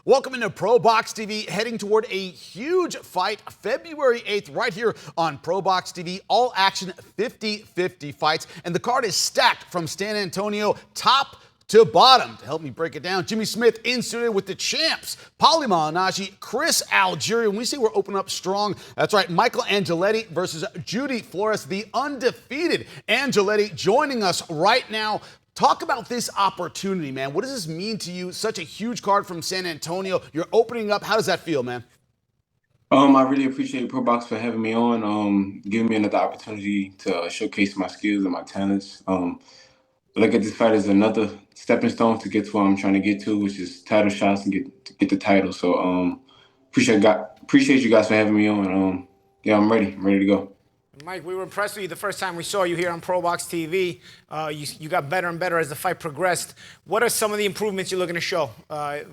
Welcome into ProBox TV, heading toward a huge fight February 8th right here on ProBox TV. All action 50-50 fights, and the card is stacked from San Antonio top to bottom. To help me break it down, Jimmy Smith in studio with the champs, Paulie Malignaggi, Chris Algieri. When we say we're opening up strong, that's right, Michael Angeletti versus Judy Flores, the undefeated Angeletti, joining us right now. Talk about this opportunity, man. What does this mean to you? Such a huge card from San Antonio. You're opening up. How does that feel, man? I really appreciate ProBox for having me on, giving me another opportunity to showcase my skills and my talents. I look at this fight as another stepping stone to get to where I'm trying to get to, which is title shots and get the title. So appreciate you guys for having me on. Yeah, I'm ready. I'm ready to go. Mike, we were impressed with you the first time we saw you here on ProBox TV. You got better and better as the fight progressed. What are some of the improvements you're looking to show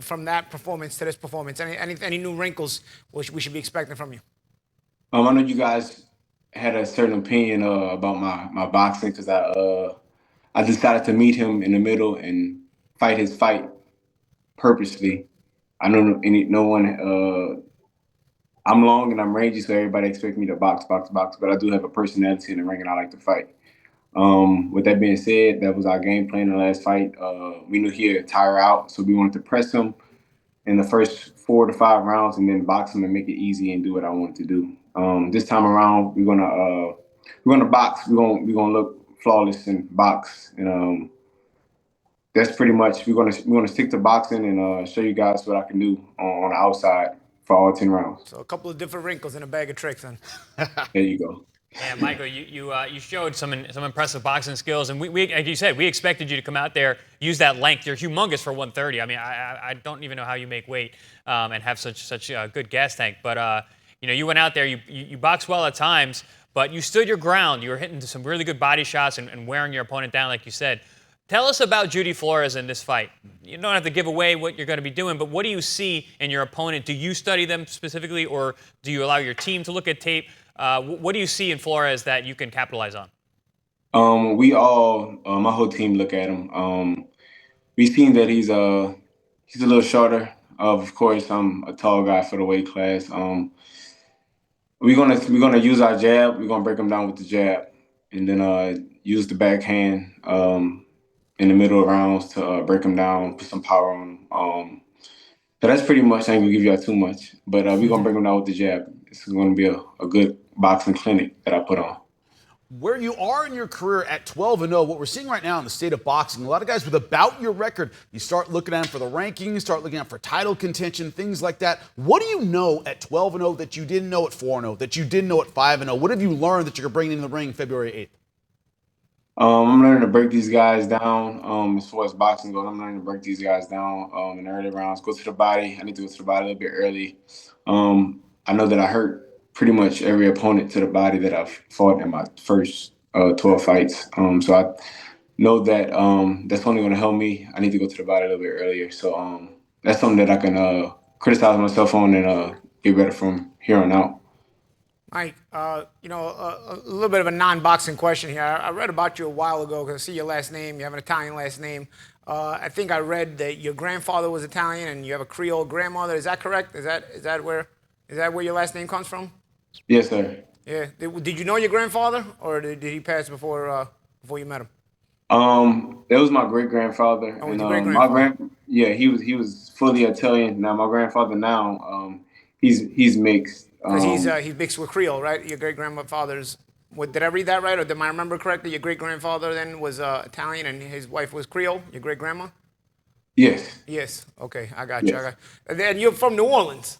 from that performance to this performance? Any new wrinkles we should be expecting from you? I know you guys had a certain opinion about my boxing because I decided to meet him in the middle and fight his fight purposely. I know no one. I'm long and I'm rangy, so everybody expects me to box, but I do have a personality in the ring and I like to fight. With that being said, that was our game plan in the last fight. We knew he'd tire out, so we wanted to press him in the first 4 to 5 rounds and then box him and make it easy and do what I wanted to do. This time around, we're gonna box. We're gonna look flawless and box, and that's pretty much. We're gonna stick to boxing and show you guys what I can do on the outside for all 10 rounds. So a couple of different wrinkles in a bag of tricks, then. There you go. Yeah, Michael, you showed some impressive boxing skills, and we like you said, we expected you to come out there, use that length. You're humongous for 130. I mean, I don't even know how you make weight and have such a good gas tank. But you went out there, you boxed well at times, but you stood your ground. You were hitting some really good body shots and wearing your opponent down, like you said. Tell us about Judy Flores in this fight. You don't have to give away what you're going to be doing, but what do you see in your opponent? Do you study them specifically, or do you allow your team to look at tape? What do you see in Flores that you can capitalize on? My whole team look at him. We've seen that he's a little shorter. Of course, I'm a tall guy for the weight class. We're gonna use our jab. We're gonna break him down with the jab, and then use the backhand in the middle of rounds to break him down, put some power on him. So that's pretty much. I ain't gonna give you all too much, but we're gonna break him down with the jab. It's gonna be a good boxing clinic that I put on. Where you are in your career at 12-0, what we're seeing right now in the state of boxing, a lot of guys with about your record, you start looking at them for the rankings, start looking at for title contention, things like that. What do you know at 12-0 that you didn't know at 4-0, that you didn't know at 5-0? What have you learned that you're bringing in the ring February 8th? I'm learning to break these guys down. As far as boxing goes, I'm learning to break these guys down in the early rounds. Go to the body. I need to go to the body a little bit early. I know that I hurt pretty much every opponent to the body that I've fought in my first 12 fights. So I know that that's only going to help me. I need to go to the body a little bit earlier. So that's something that I can criticize myself on and get better from here on out. Mike, a little bit of a non-boxing question here. I read about you a while ago because I see your last name. You have an Italian last name. I think I read that your grandfather was Italian and you have a Creole grandmother. Is that correct? Is that where your last name comes from? Yes, sir. Yeah. Did you know your grandfather, or did he pass before you met him? That was my great grandfather. Oh, and my he was fully Italian. Now my grandfather he's mixed. Because he's mixed with Creole, right? Your great grandfather's. Did I read that right, or did I remember correctly? Your great grandfather then was Italian, and his wife was Creole. Your great grandma. Yes. Yes. Okay, I got you. And then you're from New Orleans.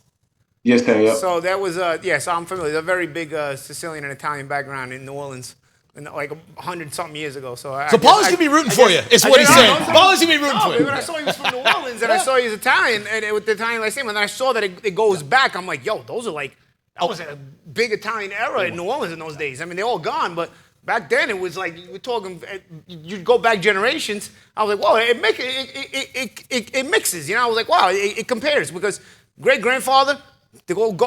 Yes, sir. Yep. So that was so I'm familiar. There's a very big Sicilian and Italian background in New Orleans, like 100-something years ago. So Paulie's gonna be rooting for you. Is what he's saying. Paulie's gonna be rooting for you. When I saw he was from New Orleans and I saw he was Italian and with the Italian last name, and then I saw that it goes back, I'm like, yo, those are like. That was a big Italian era in New Orleans in those days. I mean, they're all gone, but back then it was like we're talking. You go back generations. I was like, wow, it mixes. I was like, wow, it compares because great grandfather.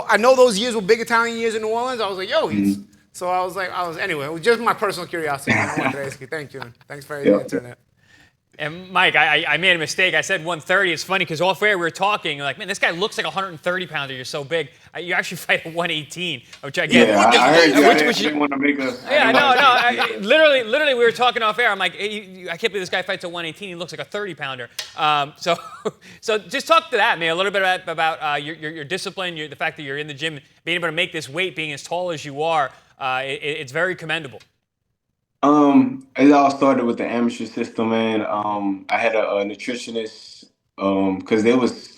I know those years were big Italian years in New Orleans. I was like, yo, so I was anyway. It was just my personal curiosity. I wanted to ask you. Thank you. Thanks for answering that. And Mike, I made a mistake. I said 130. It's funny because off air we were talking. Like, man, this guy looks like a 130 pounder. You're so big. You actually fight at 118, which I get. Yeah, I heard you. I Which didn't want to make a. Yeah, no. Literally, we were talking off air. I'm like, hey, I can't believe this guy fights at 118. He looks like a 30 pounder. So just talk to that, man. A little bit about your discipline, the fact that you're in the gym, being able to make this weight, being as tall as you are. It's very commendable. It all started with the amateur system, man. I had a nutritionist because they was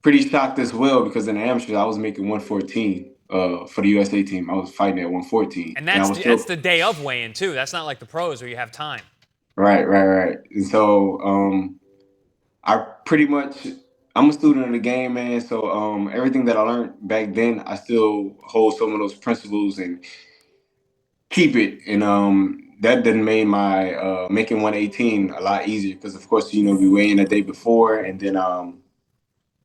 pretty shocked as well because in the amateurs I was making 114 for the USA team. I was fighting at 114, and that's the day of weigh-in too. That's not like the pros where you have time. Right. And so I pretty much I'm a student of the game, man. So everything that I learned back then, I still hold some of those principles and keep it. And that done made my making 118 a lot easier because, of course, we weigh in the day before, and then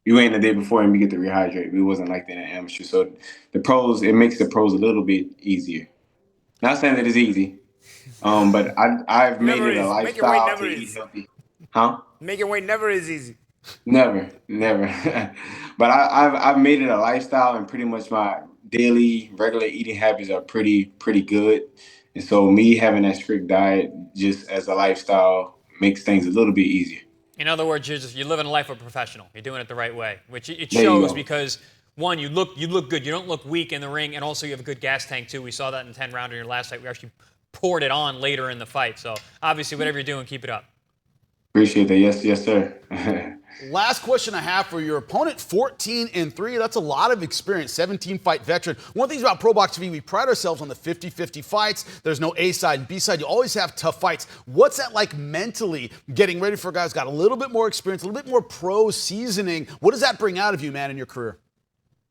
we weigh in the day before and we get to rehydrate. It wasn't like that in amateur. So it makes the pros a little bit easier. Not saying that it's easy, but I've made it a lifestyle to eat healthy. Huh? Making weight never is easy. Never. But I've made it a lifestyle, and pretty much my daily regular eating habits are pretty good. And so me having that strict diet just as a lifestyle makes things a little bit easier. In other words, you're living a life of a professional. You're doing it the right way, which it shows because, one, you look good. You don't look weak in the ring, and also you have a good gas tank, too. We saw that in 10 round in your last fight. We actually poured it on later in the fight. So, obviously, whatever you're doing, keep it up. Appreciate that. Yes, sir. Last question I have for your opponent, 14-3. That's a lot of experience, 17-fight veteran. One of the things about ProBox TV, we pride ourselves on the 50-50 fights. There's no A side and B side. You always have tough fights. What's that like mentally, getting ready for a guy who's got a little bit more experience, a little bit more pro seasoning? What does that bring out of you, man, in your career?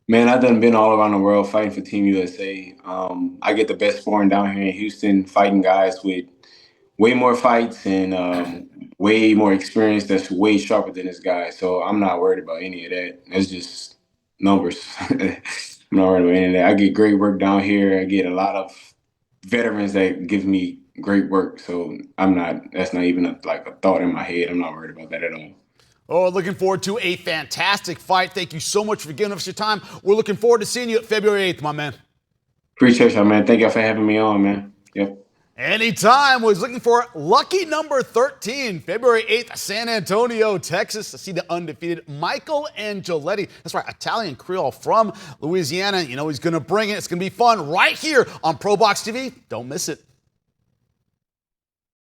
Man, I've been all around the world fighting for Team USA. I get the best sparring down here in Houston, fighting guys with way more fights and way more experience that's way sharper than this guy. So I'm not worried about any of that. That's just numbers. I'm not worried about any of that. I get great work down here. I get a lot of veterans that give me great work. So that's not even a thought in my head. I'm not worried about that at all. Oh, looking forward to a fantastic fight. Thank you so much for giving us your time. We're looking forward to seeing you at February 8th, my man. Appreciate you, man. Thank you for having me on, man. Yep. Anytime. Was looking for lucky number 13, February 8th, San Antonio, Texas, to see the undefeated Michael Angeletti. That's right, Italian Creole from Louisiana. He's going to bring it. It's going to be fun right here on ProBox TV. Don't miss it.